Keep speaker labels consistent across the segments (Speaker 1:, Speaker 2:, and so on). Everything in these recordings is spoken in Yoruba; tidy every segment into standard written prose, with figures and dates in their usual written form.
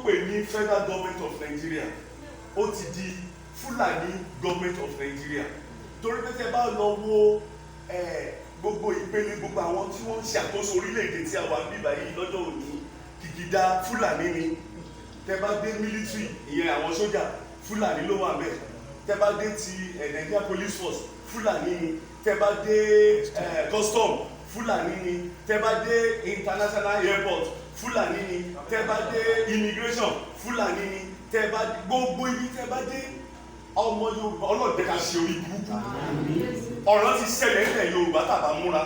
Speaker 1: wọ́n pè ní Federal Government of Nigeria ó ti di Fulani Government of Nigeria torí pé tẹ́ bá lọ wo gbogbo ìpele gbogbo àwọn tí wọ́n ń ṣàkóso orílẹ̀-èdè tí a wà níbí báyìí lọ́jọ́ òní kìkìdá Fúlàní ni. Tẹ́ bá dé military ìyẹn àwọn sójà Fúlàní ló wà bẹ́ẹ̀. Tẹ́ bá dé ti Nigeria Police Force Fúlàní ni. Tẹ́ bá dé custom Fúlàní ni. Tẹ́ bá dé international airport Fúlàní ni. Tẹ́ bá dé immigration Fúlàní ni. Tẹ́ bá gbogbo ibi tẹ́ bá dé ọmọ Yorùbá ọlọ́dẹ ká ṣe orí burúkú. Ọ̀rọ̀ ti ṣẹlẹ̀ nílẹ̀ Yorùbá tàbá múra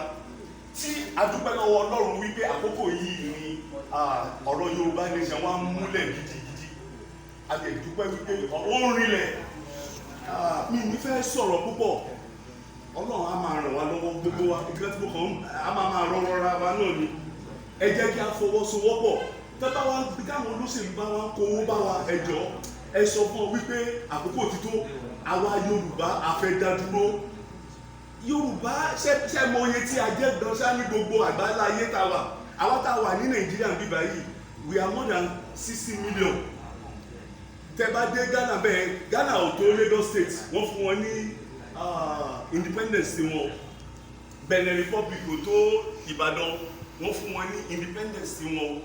Speaker 1: tí adúpẹ́ lọ́wọ́ Ọlọ́run wípé àkókò yìí ni ọ̀rọ̀ Yorùbá nation wá múlẹ̀ gidigidi. Adúpẹ́ wípé ó ń rinlẹ̀. Mi ní fẹ́ sọ̀rọ̀ púpọ̀. Ọlọ́run á máa ràn wá lọ́wọ́ gbogbo wa nǹkan tí mo kàn á máa rọrọ ra wa náà ni. Ẹ jẹ́ kí a fọwọ́sowọ́pọ̀. Tẹ́bá wa bí káwọn olóṣèlú bá wa kówó bá wa ẹjọ́ ẹ sọ fún ọ wípé àkókò ti tó àwa Yorùbá a fẹ́ dá dúró. Yorùbá ṣe mọ iye tí a jẹ́ gan ṣá ní gbogbo àgbáńlá ayé tá a wà. Àwa tá a wà ní Nàìjíríà bíbá yìí we are more than 60 million. Tẹ́ bá dé Ghana bẹ́ẹ̀ Ghana ò tó Lagos State wọ́n fún wọn ní independence wọn. Benin Republic ò tó Ìbàdàn wọ́n fún wọn ní independence wọn.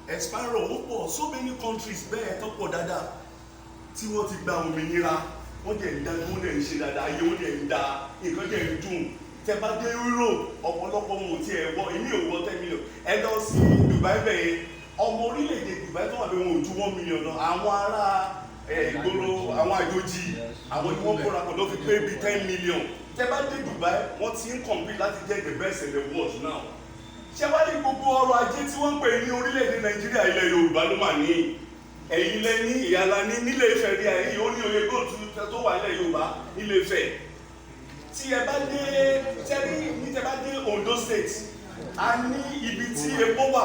Speaker 1: Expire ó pọ̀ so many countries bẹ́ẹ̀ tó pọ̀ dáadáa tí wọ́n ti gba òmìnira wọ́n jẹ́ ń dá wọ́n dẹ̀ ń ṣe dáadáa ayé wọ́n dẹ̀ ń dá nǹkan jẹ́ ń dùn. Tẹ́ bá dé Europe ọ̀pọ̀lọpọ̀ wọn ò tiẹ̀ wọ èmi ò wọ 10 million. Ẹ lọ sí Dubai bẹ́ẹ̀ ọmọ orílẹ̀-èdè Dubai tó wà bẹ́ẹ̀ wọn ò ju 1 million lọ. Àwọn ará ìgboro àwọn àjòjì àwọn ni wọ́n kóra pọ̀ ló fi pé bíi 10 million. Tẹ́ bá dé Dubai wọ́n ti ń compete láti jẹ́ the best in the world now. Ṣé wá ní gbogbo ọrọ̀ ajé tí wọ́n ń pè ní orílẹ̀-èdè Nàìjíríà ilẹ̀ Yorùbá ló mà ní ẹ̀yin lẹ ní ìyàlá ní nílé Ifẹ̀ rí ẹ̀yìn ó ní oyè góòtù tó wà nílẹ̀ Yorùbá nílé Ifẹ̀. Tí ẹ bá dé tẹ́rí ní tẹ́ bá dé Ondo State a ní ibi tí epo wà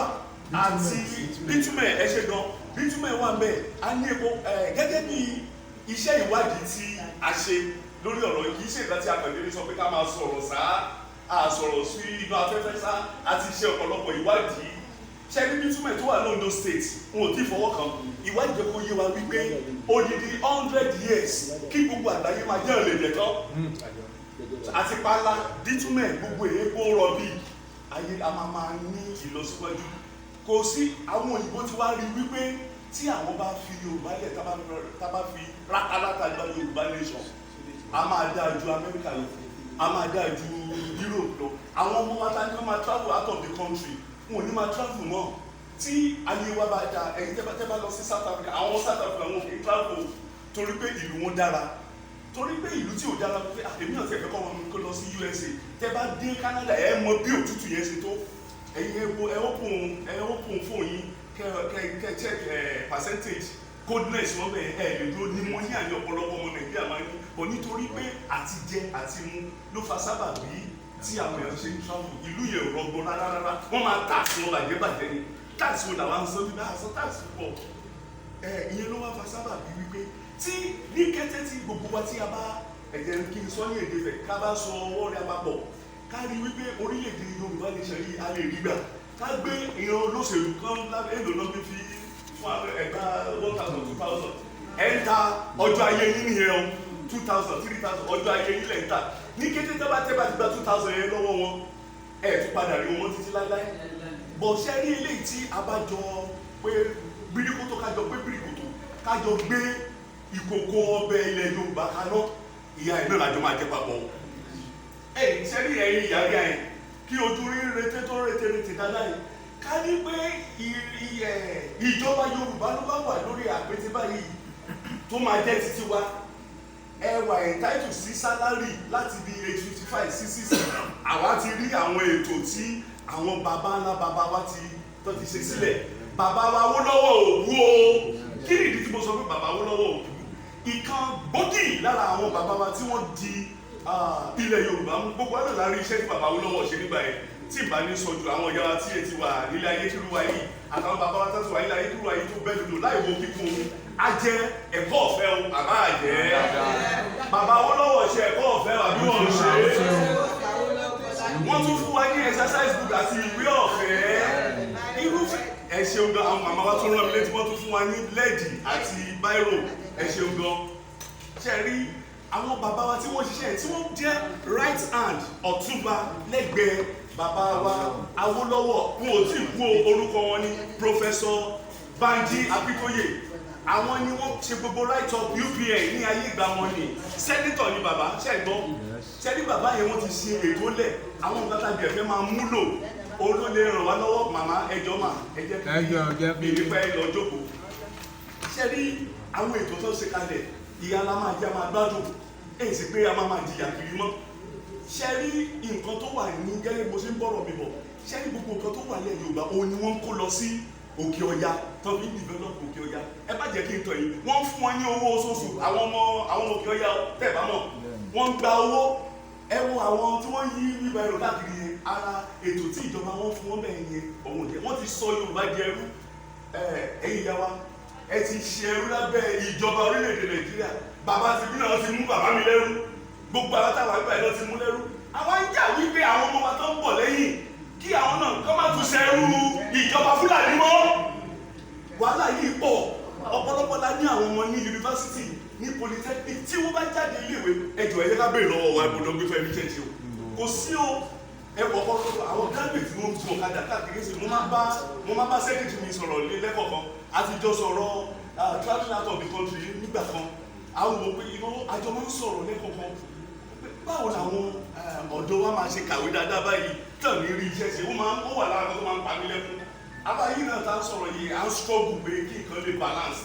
Speaker 1: àti bitumen ẹ ṣe gan bitumen wà bẹ́ẹ̀ a ní epo gẹ́gẹ́ bí iṣẹ́ ìwádìí tí a ṣe lórí ọ̀rọ̀ yìí kì í ṣe ìgbà tí a pẹ̀lú ní sọ pé ká máa sọ̀rọ̀ sáá a sọ̀rọ̀ sí inú afẹ́fẹ́ sá a ti ṣe ọ̀pọ̀lọpọ̀ ìwádìí ṣe ní bitumen tó wà lóńdó state wọn ò tí fọwọ́ kan ìwádìí jẹ́ kó yé wa wípé odidi 100 years kí gbogbo àgbáyé máa jẹ́ ọ̀lẹ́dẹ̀ tán àti pálá bitumen gbogbo èèpo rọ̀bì ayé a máa ní ìlọsíwájú kò sí àwọn òyìnbó tí wá rí wípé tí àwọn bá fi Yorùbá lẹ̀ tá bá fi rákàlàkà gba Yorùbá nation a máa dáa ju Amẹ́ríkà lọ a máa dáa ju Europe lọ àwọn ọmọ wa ta ní wọ́n máa travel out of the country wọn ò ní máa travel mọ́ tí ayé wa bá da ẹ̀yin tẹ́ bá lọ sí South Africa àwọn South Africa wọn kì í travel torí pé ìlú wọn dára torí pé ìlú tí ò dára pé èmi náà ti ẹ̀fẹ́ kọ́ wọn kó lọ sí USA tẹ́ bá dé Canada ẹ̀ mọ bí òtútù yẹn ṣe tó ẹ̀yin ẹ̀ open fún yín kẹ́ check percentage coldness wọn bẹ̀ ẹ̀ lè dúró ní wọ́n ní àní ọ̀pọ̀lọpọ̀ ọmọ Nàìjíríà máa ń ní bọ̀ nítorí pé àti jẹ àti mu ló fa sábàbí tí àwọn èèyàn ṣe ń travel ìlú yẹn ò rọgbọ rárá wọ́n máa tax wọn bàjẹ́ ni tax wọn làwọn sọ nígbà àṣọ tax pọ̀ ìyẹn ló wá fa sábàbí wípé tí ní kété tí gbogbo wa tí a bá ẹ̀jẹ̀ kí n sọ ní èdè fẹ̀ ká bá sọ ọwọ́ rẹ̀ papọ̀ ká rí wípé orílẹ̀-èdè Yorùbá lè ṣe rí alẹ́ rí gbà ká gbé ìran olóṣèlú kan lábẹ́ èlò náà bí fi fún ẹ̀ka 1000 2000 ẹ̀ńtà ọjọ́ ayé yín nìyẹn 2000 3000 ọjọ́ ayé yín lẹ́ńtà ní kété tó bá ti gba 2000 yẹn lọ́wọ́ wọn ẹ̀ tún padà rí wọn títí láíláí bọ̀ ṣe rí eléyìí tí a bá jọ pé bíríkótó kájọ pé bíríkótó kájọ gbé ìkòkò ọbẹ̀ ilẹ̀ Yorùbá kaná ìyá ẹ̀ náà lájọ máa jẹ papọ̀ ṣe rí ẹ̀yin ìyá rí ẹ̀yìn kí ojú rí rete tó rete dáadáa yìí ká ní pé ìjọba Yorùbá ló bá wà lórí àpètí báyìí tó máa jẹ́ títí wa ẹ wà entitled sí salary láti bí age 55 sí 60 àwa ti rí àwọn ètò tí àwọn baba ńlá baba wa tó ti ṣe sílẹ̀ baba wa Awólọ́wọ̀ òkú o kí ni ìdí tí mo sọ pé baba Awólọ́wọ̀ òkú ìkan gbòógì lára àwọn baba wa tí wọ́n di ilẹ̀ Yorùbá mú gbogbo àná láàrin iṣẹ́ tí baba Awólọ́wọ̀ ṣe nígbà yẹn tí ìbá ní sọjú àwọn ìyá wa tí ẹ ti wà nílé ayé kíruwa yìí àtàwọn baba wa tó ti wà nílé ayé kíruwa yìí tó bẹ́ẹ̀ dúdú láì wo kíkún a jẹ ẹ̀kọ́ ọ̀fẹ́ o àbá àjẹ́ baba Awólọ́wọ̀ ṣe ẹ̀kọ́ ọ̀fẹ́ àbí wọ́n ṣe wọ́n tún fún wa ní exercise book àti ìwé ọ̀fẹ́ irúfẹ́ ẹ ṣeun gan, àwọn màmá wa tó rán mi létí wọ́n tún fún wa ní lẹ́ẹ̀dì àti báírò, ẹ ṣeun gan. ṣe rí àwọn bàbá wa tí wọ́n ṣiṣẹ́ tí wọ́n jẹ́ right hand ọ̀túnba lẹ́gbẹ̀ẹ́ bàbá wa Awólọ́wọ̀, wọn ò tí ì kú orúkọ wọn ní Professor Banji Akíntóyè. Àwọn ni wọ́n ṣe gbogbo right up UPN ní ayé ìgbà wọn ni. Sẹ́nítọ̀ ni bàbá ṣẹ́gbọ́n, ṣẹ́ni bàbá yẹn wọ́n ti ṣe ètò lẹ̀, àwọn nǹkan tàbí ẹ̀fẹ́ máa múlò, òun ló lè ràn wá lọ́wọ́. Màmá ẹjọ́ mà ẹ jẹ́ kí mi pẹ́ lọ jókòó. Ṣẹ́ni àwọn ètò tó ṣe kalẹ̀, ìyá la máa jẹ́ máa gbádùn, èyí sì pé a máa jìyà kiri mọ́. Ṣẹ́ni nǹkan tó wà ní gẹ́gẹ́ bó ṣe ń bọ̀rọ̀ mi bọ̀, ṣẹ́ni gbogbo nǹkan tó wà lẹ̀ Yorùbá òun ni wọ́n ń kó lọ sí Òkè Ọya, tó fi ń develop Òkè Ọya. Ẹ má jẹ́ kí n tọ̀ yìí, wọ́n fún wọn ní owó oṣooṣù, àwọn Òkè Ọya tẹ̀ bá mọ̀, wọ́n ń gba owó. Ẹ wo àwọn tí wọ́n yí wíwá ẹ̀rọ káàkiri yẹn, ara ètò tí ìjọba wọn fún wọn bẹ́ẹ̀ yẹn òun jẹ́, wọ́n ti sọ Yorùbá di ẹrú. Ẹ̀yin ìyá wa, ẹ ti ṣe ẹrú lábẹ́ ìjọba orílẹ̀-èdè Nàìjíríà. Bàbá ti bí náà ti mú bàbá mi lẹ́rú, gbogbo àwọn táwọn àgbà yẹn lọ ti mú lẹ́rú. Àwọn ń jà wípé àwọn ọmọ wa tó ń bọ̀ lẹ́yìn kí àwọn náà kọ́ má tún ṣẹrú ìjọba Fúlàní mọ́. Wàhálà yìí pọ̀, ọ̀pọ̀lọpọ̀ la ní àwọn ọmọ ní yunifásitì, ní polytechnic, tí wọ́n bá jáde iléèwé ẹjọ́ ẹ̀yẹ́ ká bèèrè lọ́wọ́ wa ibùdó gbé fẹ́ ní ṣẹ́ṣẹ́ o. Kò sí o, ẹ̀kọ́ ọ̀pọ̀lọpọ̀ àwọn gáàbì tí wọ́n tún ọ̀kadà káàkiri sí, mo máa bá sẹ́kẹ̀tì mi sọ̀rọ̀ lẹ́kọ̀ọ̀kan, àtijọ́ sọ̀rọ̀ traveling out of the country nígbà kan, àwọn òwò pé àjọ máa ń sọ̀rọ̀ lẹ́kọ̀ọ̀kan. Báwo làwọn ọ̀dọ́ wa máa ṣe kàwé dáadáa báyìí tàn ní rí iṣẹ́ ṣe, ó wà lára tó máa ń pa mí lẹ́kún. Abáyé náà tá a sọ̀rọ̀ yìí, à ń struggle pé kí nǹkan lè balance.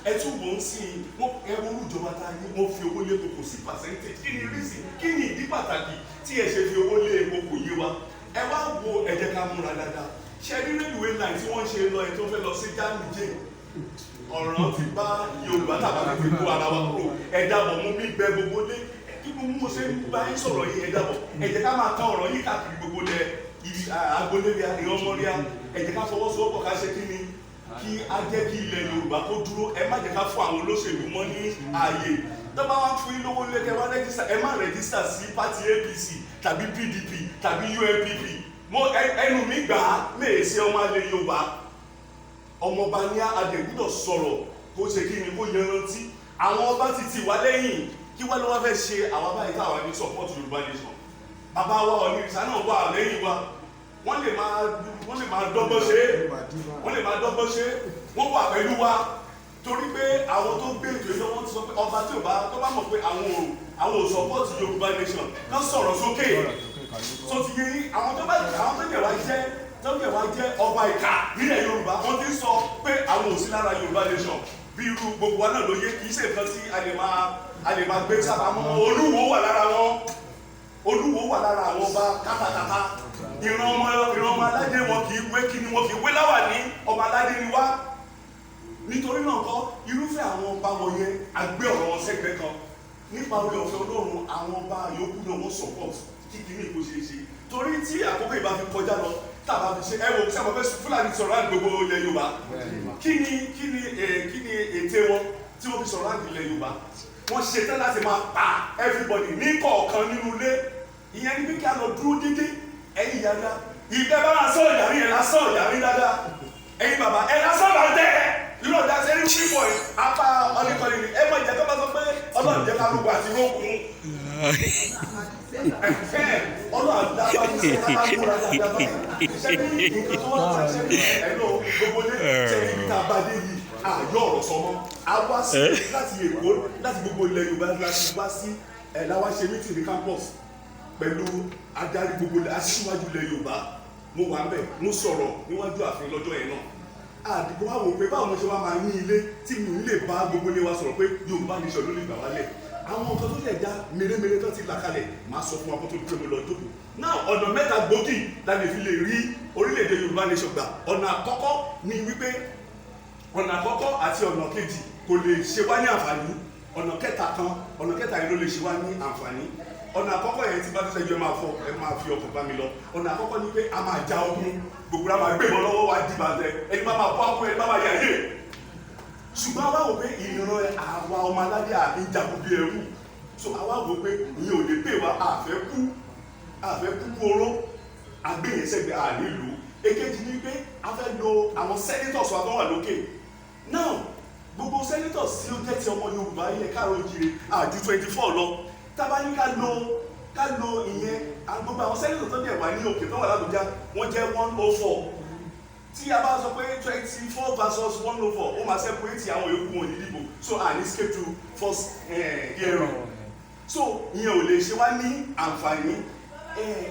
Speaker 1: Ẹ tún wọ́n ń sìn, ẹ wọ́n ìjọba tá a ní, wọ́n fi owó lé epo kò sí percentage. Kí ni reason? Kí ni ìdí pàtàkì tí ẹ ṣe fi owó lé epo kò yé wa? Ẹ wá wo ẹ jẹ́ ká múra dáadáa. Ṣé ní railway line tí wọ́n ṣe lọ ẹ tó fẹ́ lọ sí Jámìjẹ́? Ọ̀ràn ti bá Yorùbá tàbá ti kó ara wa kúrò. Ẹ dàbọ̀ mú mi bẹ gbogbo lé. Kí mo ṣe ń bá yín sọ̀rọ̀ yìí, ẹ dàbọ̀. Ẹ jẹ́ ká máa tán ọ̀rọ̀ yìí káàkiri gbogbo lẹ agboléria ìrọmọríà. Ẹ jẹ́ ká fọwọ́sowọ́pọ̀ ká ṣe kí ni kí á jẹ́ kí ilẹ̀ Yorùbá kó dúró. Ẹ má jẹ́ ká fún àwọn olóṣèlú mọ́ ní ààyè. Tó bá wá fún yín lówó lẹ́kẹ́ wá rẹ́gísítà, ẹ má rẹ́gísítà sí pátì APC tàbí PDP tàbí UNPP. Ẹnu mi gbà á lè ṣe ọmọ alẹ́ Yorùbá. Ọmọọba ní adẹ̀gbúdọ̀ sọ̀rọ̀ kó ṣe kí ni kó yanrantí. Àwọn ọba ti tì wá lẹ́yìn, kí wá ló wá fẹ́ ṣe àwọn báyìí táwa ní support Yorùbá nation. Bàbá wa Ọ̀nìrìṣà náà wà lẹ́yìn wa. Wọ́n lè máa dọ́gbọ́n ṣe é, wọ́n wà pẹ̀lú wa torí pé àwọn tó gbé ètò ìjọ wọn ti sọ pé ọba tó bá mọ̀ pé àwọn ò support Yorùbá nation kan sọ̀rọ̀ sókè. So ti yẹ àwọn tó jẹ̀ wá jẹ́ ọba ìka nílẹ̀ Yorùbá, wọ́n ti sọ pé àwọn ò sí lára Yorùbá nation. Bí irú gbogbo wa náà ló yẹ, kì í ṣe nǹkan tí a lè máa gbé sábà mọ́. Olúwo wà lára wọn, Olúwo wà lára àwọn ọba kátàkátà. Ìran ọmọ aládé wọn kì í wé kíni, wọn kì í wé láwà ní ọmọ aládé ni wá. Nítorí náà kọ́ irúfẹ́ àwọn ọba wọ̀nyẹn àgbé ọ̀rọ̀ wọn sẹ́gbẹ̀ẹ́ kan. Nípa orí ọ̀fẹ́ Ọlọ́run, àwọn ọba yòókù náà wọ́n support kí kíní kò ṣeé ṣe. Torí tí àkókò ìbá fi kọjá lọ, tàbá fi ṣe ẹwọ tí a máa fẹ́ Fúlàní sọ̀rọ̀ láti gbogbo ilẹ̀ Yorùbá. Kí ni ète wọn tí wọ́n fi sọ̀rọ̀ láti ilẹ̀ Yorùbá? Wọ́n ṣe tán láti máa pa everybody ní kọ̀ọ̀kan nínú ilé. Ìyẹn ní bí kí a lọ dúró dédé. Ẹ̀yin yàrá ìgbẹ́ bá máa sọ̀rọ̀ yàrá yẹn lásán yàrá dáadáa. Ẹ̀yin bàbá ẹ̀ lásán bá tẹ̀ irú ọ̀dà sẹ́ni pípọ̀ ẹ̀ apá ọ̀nìkọ̀lì ni ẹ mọ̀ ìjẹ́ tó bá sọ pé Ọlọ́run jẹ́ ká lóko àti rókun. Ọlọ́run àdá bá ti ṣe ká lóko àti àdá bá ṣe ní ìgbìmọ̀ tó wọ́n ti ṣe ẹ̀ lọ gbogbo ní ṣẹ́ni ibi tá a bá dé yìí àyọ̀ ọ̀rọ̀ sọmọ́. A wá sí láti Èkó láti gbogbo ilẹ̀ Yorùbá láti wá sí láwa ṣe meeting ní campus pẹ̀lú adarí gbogbo aṣíwájú ilẹ̀ Yorùbá. Mo wà ń bẹ̀, mo sọ̀rọ̀ níwájú ààfin lọ́jọ́ yẹn náà. Àdìgbò wa wò pé báwo mo ṣe wá máa ní ilé tí mi lè bá gbogbo ilé wa sọ̀rọ̀ pé Yorùbá nation ló lè gbà wálẹ̀. Àwọn nǹkan tó lè já mèremère tó ti là kalẹ̀ máa sọ fún wa kó tó dúró mi lọ jókòó. Náà ọ̀nà mẹ́ta gbòógì la lè fi lè rí orílẹ̀-èdè Yorùbá nation gbà. Ọ̀nà àkọ́kọ́ ni wípé ọ̀nà àkọ́kọ́ àti ọ̀nà kejì kò lè ṣe wá ní àǹfààní. Ọ̀nà kẹta yìí ló lè ṣe wá ní àǹfààní. Ọ̀nà àkọ́kọ́ yẹn tí bá tó ṣẹ́jú ẹ máa fi ọkàn bá mi lọ. Ọ̀nà àkọ́kọ́ ni pé a máa já ogun, gbogbo a máa gbé ìbọn lọ́wọ́ wa dìbà tẹ, ẹni máa bọ́ àpò ẹni máa yà yé. Ṣùgbọ́n àwa wò pé ìran àwa ọmọ aládé àbí jagun bí ẹrú. So àwa wò pé ìyẹn ò lè pè wá àfẹ́ kú oró, àgbéyẹsẹ̀gbẹ̀ ànílùú. èkejì ni pé a fẹ́ lo àwọn senators wa tó wà lókè now gbogbo senators tí ó jẹ́ ti ọmọ Yorùbá ilẹ̀ káàrọ̀ oòjíire àjù 24 lọ tábà ní ká lo ìyẹn gbogbo àwọn senators tó dẹ̀ wà ní òkè tó wà l'Àbújá wọ́n jẹ́ 104 tí a bá sọ pé 24 versus 104 ó máa separate àwọn yòókù wọn ní dìbò so à ní schedule first hearing so ìyẹn ò lè ṣe wá ní àǹfààní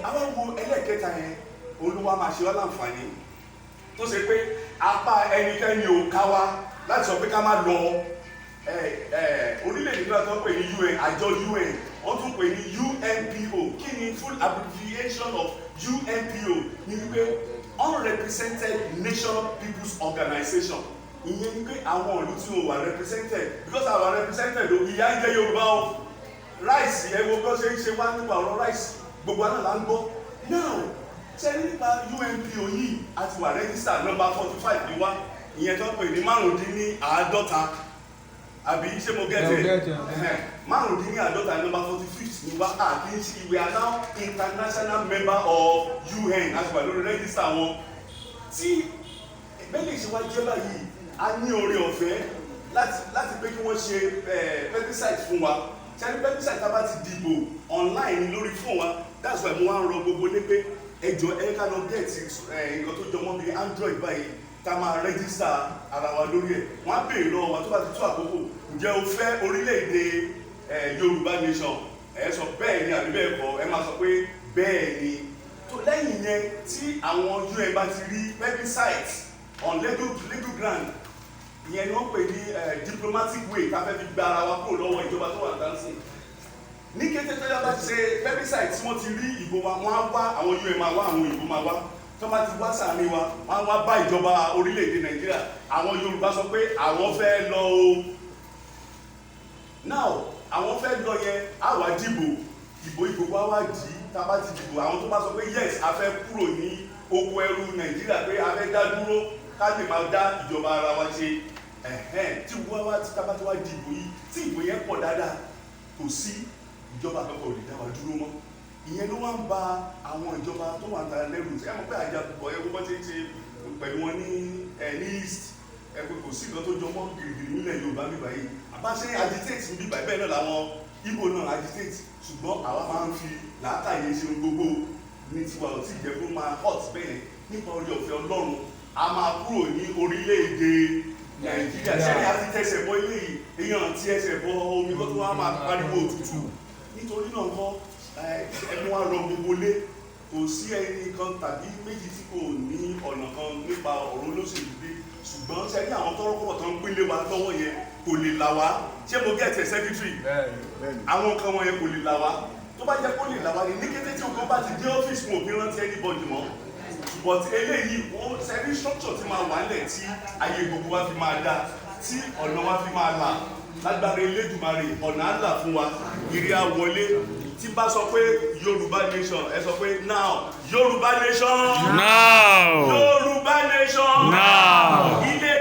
Speaker 1: àwọn wo ẹlẹ́ẹ̀kẹta yẹn Olúwa máa ṣe wá láǹfààní tó ṣe pé apá ẹnikẹ́ni ò ká wá láti sọ pé ká má lọ orílẹ̀-èdè náà tó ń pè ní UN àjọ UN wọ́n tún pè ní UNPO kí ni full abbreviation of UNPO ní wípé Unrepresented Nation People's Organization ìyẹn ni pé àwọn ìlú tí wọ́n wà represented because àwọn represented ìyà ń jẹ Yorùbá o ráìsì ẹ̀wọ̀n bó ṣe ń ṣe wá nípa ọ̀rọ̀ ráìsì gbogbo àná là ń gbọ́ now ṣe nípa UNPO yìí àti wà rẹ́gísítà nọ́mbà 45 ní wá ìyẹn tó pè ní 55 àbí ṣé mo gẹ́tẹ̀ 55 nọ́mbà 45 ní wá àkíyèsí we are now international member of UN àti wà lórí rẹ́gísítà wọn tí bẹ́ẹ̀ ṣe wá jẹ́ báyìí a ní oore ọ̀fẹ́ láti pé kí wọ́n ṣe pesticide fún wa ṣẹ́ni pesticide tá a bá ti dìbò online lórí fún wa that's why mo wá ń rọ gbogbo ní pé ẹjọ ká lọ gẹẹti nǹkan tó jọmọ́ bíi Android báyìí tá a máa rẹ́gísítà ara wa lórí ẹ̀ wọ́n á béèrè lọ́wọ́ wa tó bá ti tó àkókò ǹjẹ́ o fẹ́ orílẹ̀-èdè Yorùbá nation ẹ sọ bẹ́ẹ̀ ni àbí bẹ́ẹ̀ kọ́ ẹ máa sọ pé bẹ́ẹ̀ ni tó lẹ́yìn yẹn tí àwọn UN bá ti rí pesticide on legal ground ìyẹn ni wọ́n pè ní diplomatic way tá a fẹ́ fi gba ara wa kúrò lọ́wọ́ ìjọba tó wà dáńsì ní kété tó yá bá ti ṣe pesticide tí wọ́n ti rí ìbò wa wọ́n á wá àwọn UN máa wá àwọn ìbò máa wá tó bá ti wá sàárín wa wọ́n á wá bá ìjọba orílẹ̀-èdè Nàìjíríà àwọn Yorùbá sọ pé àwọn fẹ́ lọ o now àwọn fẹ́ lọ yẹn á wá dìbò ìbò wa wá dì í tá a bá ti dìbò àwọn tó bá sọ pé yes a fẹ́ kúrò ní oko ẹrú Nàìjíríà pé a fẹ́ dá dúró ká lè máa dá ìjọba ara wa ṣe tí wọ́n wá tí tábà tí wá dìbò yìí tí ìbò yẹn pọ̀ dáadáa kò sí ìjọba àkọ́kọ́ lè dá wa dúró mọ́ ìyẹn ló wá ń ba àwọn ìjọba tó wà ń ta lẹ́rù ẹ mọ̀ pé àjàpọ̀ ẹ wọ́n ṣe pẹ̀lú wọn ní east ẹ pé kò sí nǹkan tó jọ mọ́ gìrìgìrì nílẹ̀ Yorùbá bíbá yìí àbáṣe agitate ń bíbá bẹ́ẹ̀ náà làwọn Ìgbò náà agitate ṣùgbọ́n àwa máa ń fi làákàyè ṣe gbogbo ní tiwa ò tí ì jẹ́ kó máa hot bẹ́ẹ̀ nípa orí ọ̀fẹ́ Ọlọ́run a máa kúrò ní orílẹ̀-èdè Nàìjíríà sẹ́yìn àti tẹsẹ̀ bọ́ ilé yìí èèyàn ti ẹsẹ̀ bọ́ omi kó tó wá máa pariwo òtútù nítorí náà kọ́ ẹnu wa rọ gbogbo lé kò sí ẹni kan tàbí méjì tí kò ní ọ̀nà kan nípa ọ̀rọ̀ olóṣèlú dé ṣùgbọ́n sẹ́yìn àwọn tọ́rọ́kọ̀ tó ń pínlẹ̀ wa lọ́wọ́ yẹn kò lè là wá ṣé mo gẹ̀ẹ́tẹ̀ secretary àwọn nǹkan wọn yẹn kò lè là wá tó bá jẹ́ kó lè là wá ní kété tí ogun bá ti dé ọ́fíìsì wọn ò fi rántí anybody mọ́ but eléyìí wọ́n sẹ́ni structure ti máa wà lẹ̀ tí ayé gbogbo wa fi máa dá tí ọ̀nà wa fi máa là lágbára Elédùmarè ọ̀nà á là fún wa ìrì á wọlé tí bá sọ pé Yorùbá nation ẹ sọ pé now Yorùbá nation
Speaker 2: now
Speaker 1: Yorùbá nation
Speaker 2: now
Speaker 1: ilé